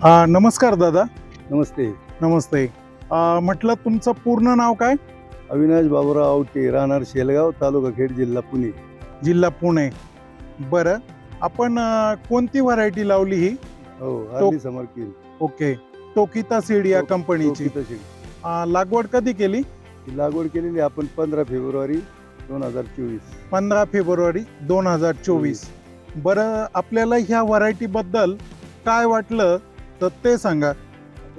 नमस्कार दादा. नमस्ते. नमस्ते. म्हटलं तुमचं पूर्ण नाव काय? अविनाश बाबूराव आवटे, राहणार शेलगाव, तालुका खेड, जिल्हा पुणे. जिल्हा पुणे. बरं, आपण कोणती व्हरायटी लावली ही? हो, आरली समर्पित. ओके. टोकिता सीड या कंपनीची. लागवड कधी केली? लागवड केलेली आपण 15 फेब्रुवारी 2024. 15 फेब्रुवारी 2024. बरं, आपल्याला ह्या व्हरायटी बद्दल काय वाटलं तर ते सांगा.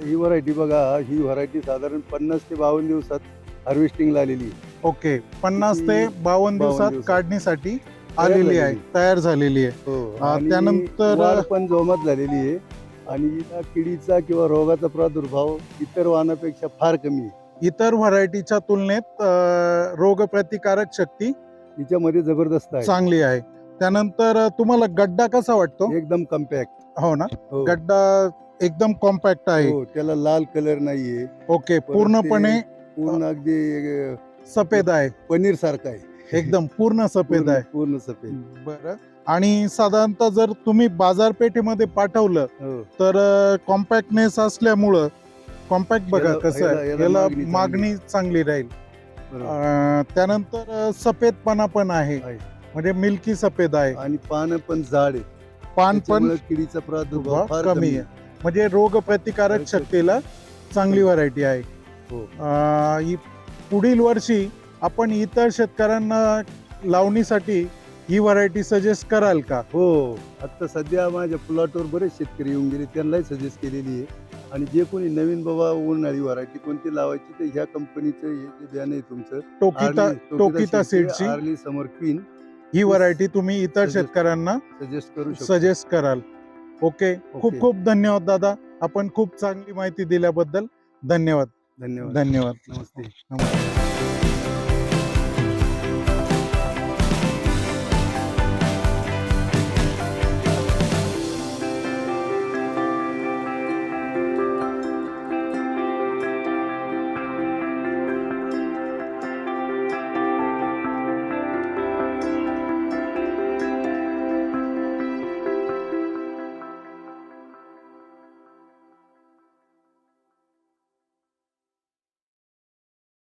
ही व्हरायटी बघा, ही व्हरायटी साधारण 50 ते 52 दिवसात हार्वेस्टिंगला आलेली आहे. ओके. 50 ते 52 दिवसात दिवसात काढणीसाठी आलेली आहे, तयार झालेली आहे. हो. आणि त्यानंतर वाढ पण जोमात झालेली आहे आणि या किडीचा किंवा रोगाचा प्रादुर्भाव इतर वाहनापेक्षा फार कमी आहे. इतर व्हरायटीच्या तुलनेत रोगप्रतिकारक शक्ती हिच्यामध्ये जबरदस्त आहे. चांगली आहे. त्यानंतर तुम्हाला गड्डा कसा वाटतो? एकदम कम्पॅक्ट. हो ना, हो. गड्डा एकदम कॉम्पॅक्ट आहे. हो, त्याला लाल कलर नाहीये. ओके. पूर्णपणे पूर्ण अगदी सफेद आहे. पनीर सारखा आहे. एकदम पूर्ण सफेद आहे. पूर्ण सफेद. बरं. आणि साधारणतः जर तुम्ही बाजारपेठेमध्ये पाठवलं हो. तर कॉम्पॅक्टनेस असल्यामुळं कॉम्पॅक्ट बघा कसं आहे, याला मागणी चांगली राहील. त्यानंतर सफेदपणा पण आहे, म्हणजे मिल्की सफेद आहे. आणि पान पण जाड आहे. पान पण त्याच्यामुळे किडीचा प्रादुर्भाव फार कमी आहे, म्हणजे रोग प्रतिकारक शक्तीला चांगली व्हरायटी आहे. हो. ही पुढील वर्षी आपण इतर शेतकऱ्यांना लावणीसाठी ही व्हरायटी सजेस्ट कराल का? हो, आता सध्या माझ्या प्लॉटवर बरेच शेतकरी येऊन गेले, त्यांनाही सजेस्ट केलेली आहे. आणि जे कोणी नवीन बाबा उन्हाळी व्हरायटी कोणती लावायची तर ह्या कंपनीचं हे जे बियाणं आहे तुमचं टोकिता सीडची आरली समर क्वीन ही व्हरायटी तुम्ही इतर शेतकऱ्यांना सजेस्ट करू शकतो. सजेस्ट कराल. ओके. खूप खूप धन्यवाद दादा, आपण खूप चांगली माहिती दिल्याबद्दल. धन्यवाद. धन्यवाद. धन्यवाद. नमस्ते. नमस्ते.